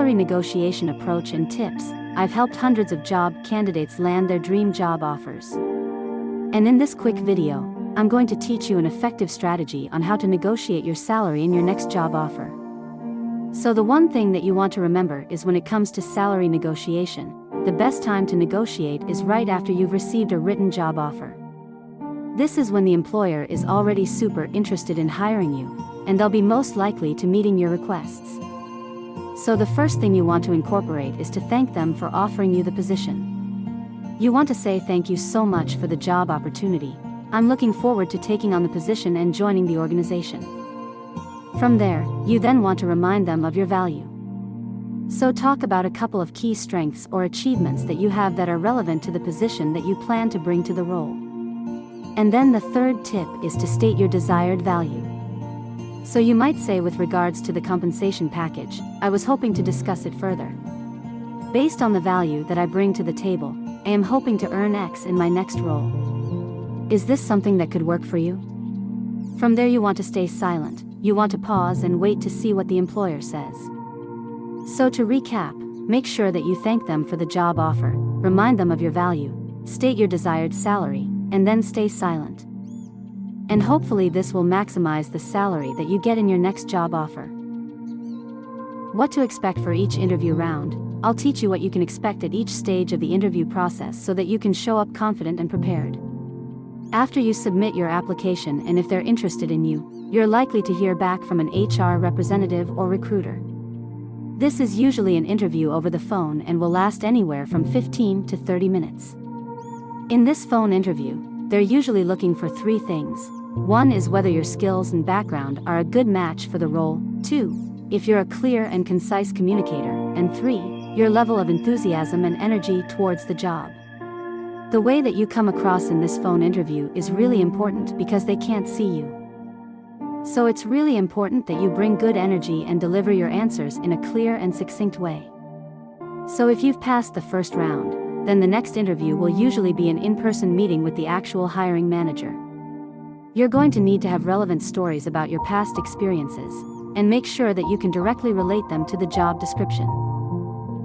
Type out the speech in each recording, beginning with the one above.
salary negotiation approach and tips, I've helped hundreds of job candidates land their dream job offers. And in this quick video, I'm going to teach you an effective strategy on how to negotiate your salary in your next job offer. So the one thing that you want to remember is when it comes to salary negotiation, the best time to negotiate is right after you've received a written job offer. This is when the employer is already super interested in hiring you, and they'll be most likely to meeting your requests. So the first thing you want to incorporate is to thank them for offering you the position. You want to say thank you so much for the job opportunity. I'm looking forward to taking on the position and joining the organization. From there, you then want to remind them of your value. So talk about a couple of key strengths or achievements that you have that are relevant to the position that you plan to bring to the role. And then the third tip is to state your desired value. So you might say, with regards to the compensation package, I was hoping to discuss it further. Based on the value that I bring to the table, I am hoping to earn X in my next role. Is this something that could work for you? From there you want to stay silent, you want to pause and wait to see what the employer says. So to recap, make sure that you thank them for the job offer, remind them of your value, state your desired salary, and then stay silent. And hopefully this will maximize the salary that you get in your next job offer. What to expect for each interview round, I'll teach you what you can expect at each stage of the interview process so that you can show up confident and prepared. After you submit your application, and if they're interested in you, you're likely to hear back from an HR representative or recruiter. This is usually an interview over the phone and will last anywhere from 15 to 30 minutes. In this phone interview, they're usually looking for three things. One is whether your skills and background are a good match for the role. 2, if you're a clear and concise communicator. And 3, your level of enthusiasm and energy towards the job. The way that you come across in this phone interview is really important because they can't see you. So it's really important that you bring good energy and deliver your answers in a clear and succinct way. So if you've passed the first round, then the next interview will usually be an in-person meeting with the actual hiring manager. You're going to need to have relevant stories about your past experiences, and make sure that you can directly relate them to the job description.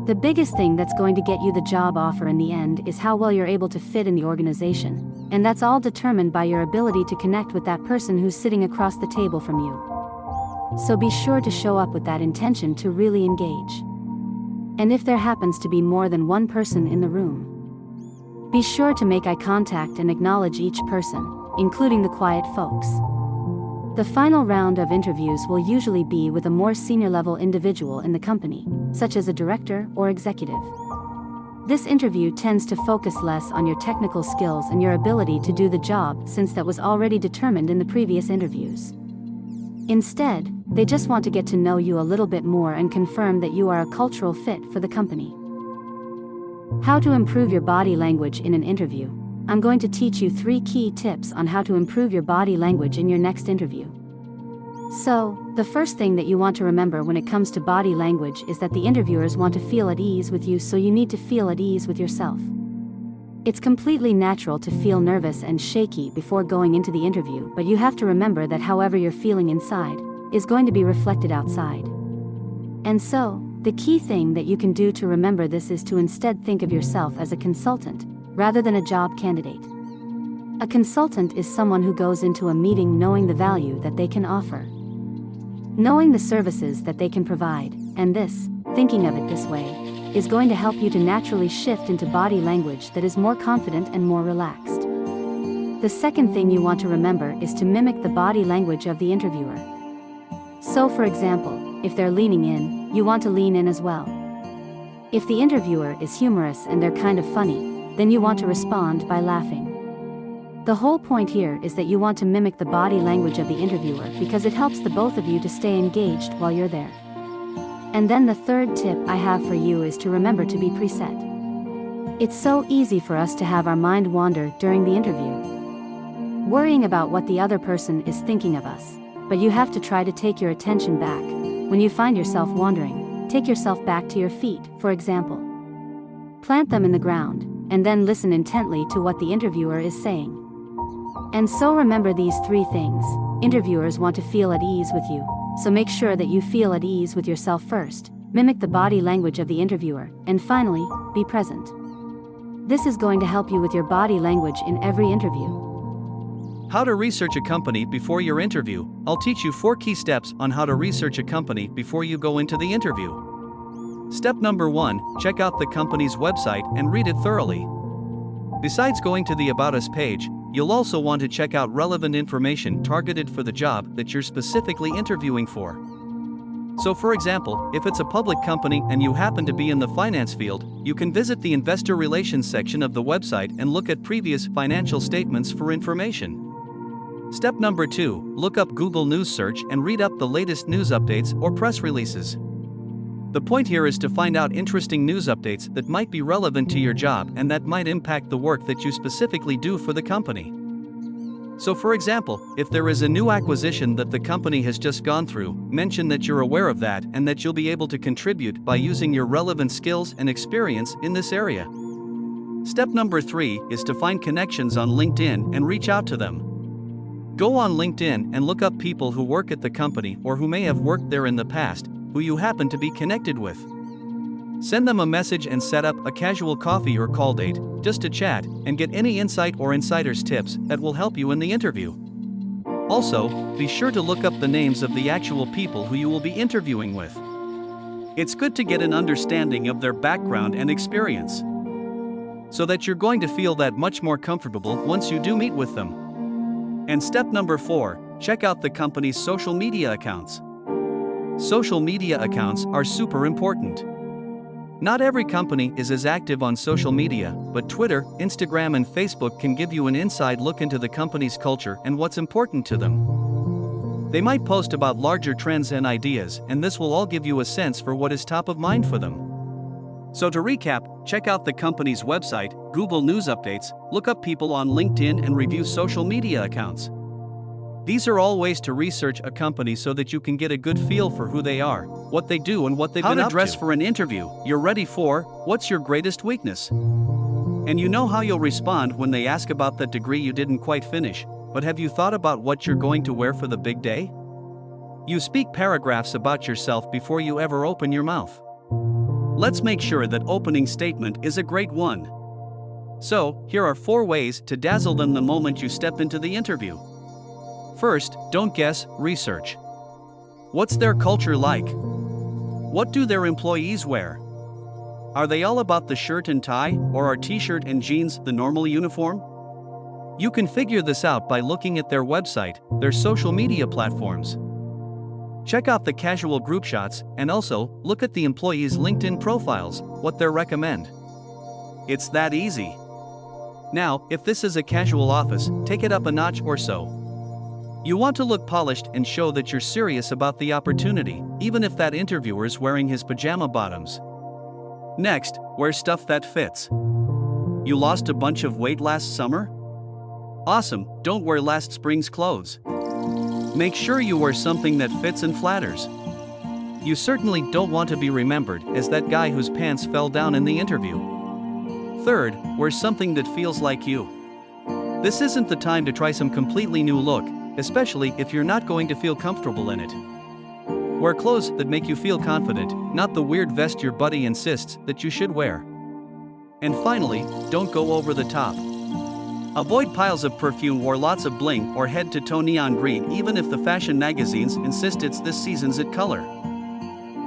The biggest thing that's going to get you the job offer in the end is how well you're able to fit in the organization, and that's all determined by your ability to connect with that person who's sitting across the table from you. So be sure to show up with that intention to really engage. And if there happens to be more than one person in the room, be sure to make eye contact and acknowledge each person, including the quiet folks. The final round of interviews will usually be with a more senior level individual in the company, such as a director or executive. This interview tends to focus less on your technical skills and your ability to do the job, since that was already determined in the previous interviews. Instead, they just want to get to know you a little bit more and confirm that you are a cultural fit for the company. How to improve your body language in an interview. I'm going to teach you 3 key tips on how to improve your body language in your next interview. So, the first thing that you want to remember when it comes to body language is that the interviewers want to feel at ease with you, so you need to feel at ease with yourself. It's completely natural to feel nervous and shaky before going into the interview, but you have to remember that however you're feeling inside is going to be reflected outside. And so, the key thing that you can do to remember this is to instead think of yourself as a consultant, rather than a job candidate. A consultant is someone who goes into a meeting knowing the value that they can offer, knowing the services that they can provide, and this, thinking of it this way, is going to help you to naturally shift into body language that is more confident and more relaxed. The second thing you want to remember is to mimic the body language of the interviewer. So for example, if they're leaning in, you want to lean in as well. If the interviewer is humorous and they're kind of funny, then you want to respond by laughing. The whole point here is that you want to mimic the body language of the interviewer because it helps the both of you to stay engaged while you're there. And then the third tip I have for you is to remember to be preset. It's so easy for us to have our mind wander during the interview, worrying about what the other person is thinking of us, but you have to try to take your attention back. When you find yourself wandering, take yourself back to your feet, for example. Plant them in the ground, and then listen intently to what the interviewer is saying. And so remember these 3 things. Interviewers want to feel at ease with you, so make sure that you feel at ease with yourself first, Mimic the body language of the interviewer, and finally, be present. This is going to help you with your body language in every interview. How to research a company before your interview. I'll teach you 4 key steps on how to research a company before you go into the interview. Step number 1, check out the company's website and read it thoroughly. Besides going to the About Us page, you'll also want to check out relevant information targeted for the job that you're specifically interviewing for. So for example, if it's a public company and you happen to be in the finance field, you can visit the Investor Relations section of the website and look at previous financial statements for information. Step number 2, look up Google News Search and read up the latest news updates or press releases. The point here is to find out interesting news updates that might be relevant to your job and that might impact the work that you specifically do for the company. So for example, if there is a new acquisition that the company has just gone through, mention that you're aware of that and that you'll be able to contribute by using your relevant skills and experience in this area. Step number 3 is to find connections on LinkedIn and reach out to them. Go on LinkedIn and look up people who work at the company or who may have worked there in the past, who you happen to be connected with. Send them a message and set up a casual coffee or call date, just to chat, and get any insight or insider's tips that will help you in the interview. Also, be sure to look up the names of the actual people who you will be interviewing with. It's good to get an understanding of their background and experience, so that you're going to feel that much more comfortable once you do meet with them. And step number 4, check out the company's social media accounts. Social media accounts are super important. Not every company is as active on social media, but Twitter, Instagram and Facebook can give you an inside look into the company's culture and what's important to them. They might post about larger trends and ideas, and this will all give you a sense for what is top of mind for them. So to recap, check out the company's website, Google News updates, look up people on LinkedIn and review social media accounts. These are all ways to research a company so that you can get a good feel for who they are, what they do and what they've been up to. How to dress for an interview. You're ready for, what's your greatest weakness? And you know how you'll respond when they ask about that degree you didn't quite finish, but have you thought about what you're going to wear for the big day? You speak paragraphs about yourself before you ever open your mouth. Let's make sure that opening statement is a great one. So, here are 4 ways to dazzle them the moment you step into the interview. First, don't guess, research. What's their culture like? What do their employees wear? Are they all about the shirt and tie, or are t-shirt and jeans the normal uniform? You can figure this out by looking at their website, their social media platforms. Check out the casual group shots, and also, look at the employees' LinkedIn profiles, what they recommend. It's that easy. Now, if this is a casual office, take it up a notch or so. You want to look polished and show that you're serious about the opportunity, even if that interviewer is wearing his pajama bottoms. Next, wear stuff that fits. You lost a bunch of weight last summer? Awesome, don't wear last spring's clothes. Make sure you wear something that fits and flatters. You certainly don't want to be remembered as that guy whose pants fell down in the interview. Third, wear something that feels like you. This isn't the time to try some completely new look, especially if you're not going to feel comfortable in it. Wear clothes that make you feel confident, not the weird vest your buddy insists that you should wear. And finally, don't go over the top. Avoid piles of perfume or lots of bling or head-to-toe neon green even if the fashion magazines insist it's this season's it color.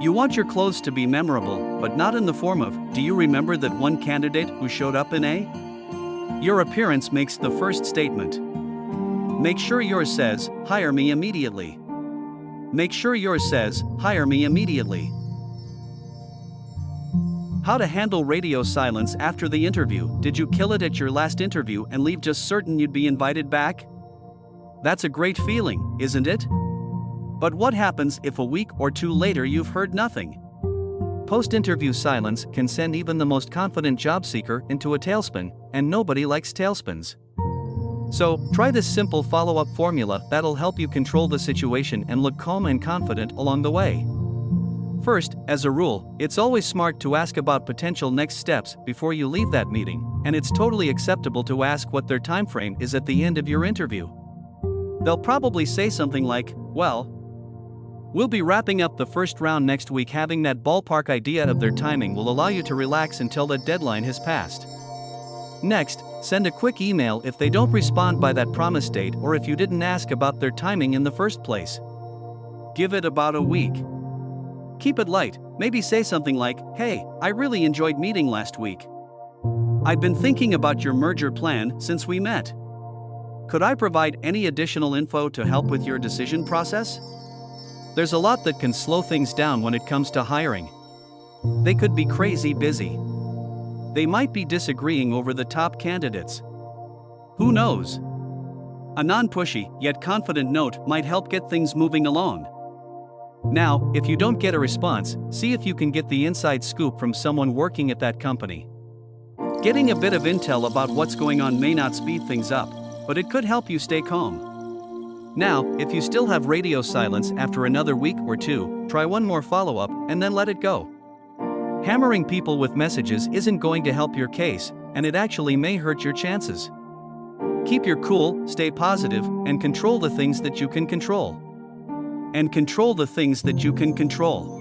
You want your clothes to be memorable, but not in the form of, do you remember that one candidate who showed up in A? Your appearance makes the first statement. Make sure yours says, hire me immediately. Make sure yours says, hire me immediately. How to handle radio silence after the interview. Did you kill it at your last interview and leave just certain you'd be invited back? That's a great feeling, isn't it? But what happens if a week or 2 later you've heard nothing? Post-interview silence can send even the most confident job seeker into a tailspin, and nobody likes tailspins. So, try this simple follow-up formula that'll help you control the situation and look calm and confident along the way. First, as a rule, it's always smart to ask about potential next steps before you leave that meeting, and it's totally acceptable to ask what their time frame is at the end of your interview. They'll probably say something like, well, We'll be wrapping up the first round next week. Having that ballpark idea of their timing will allow you to relax until the deadline has passed. Next, send a quick email if they don't respond by that promised date or if you didn't ask about their timing in the first place. Give it about a week. Keep it light, maybe say something like, "Hey, I really enjoyed meeting last week. I've been thinking about your merger plan since we met. Could I provide any additional info to help with your decision process?" There's a lot that can slow things down when it comes to hiring. They could be crazy busy. They might be disagreeing over the top candidates. Who knows? A non-pushy, yet confident note might help get things moving along. Now, if you don't get a response, see if you can get the inside scoop from someone working at that company. Getting a bit of intel about what's going on may not speed things up, but it could help you stay calm. Now, if you still have radio silence after another week or two, try one more follow-up and then let it go. Hammering people with messages isn't going to help your case, and it actually may hurt your chances. Keep your cool, stay positive, and control the things that you can control. And control the things that you can control.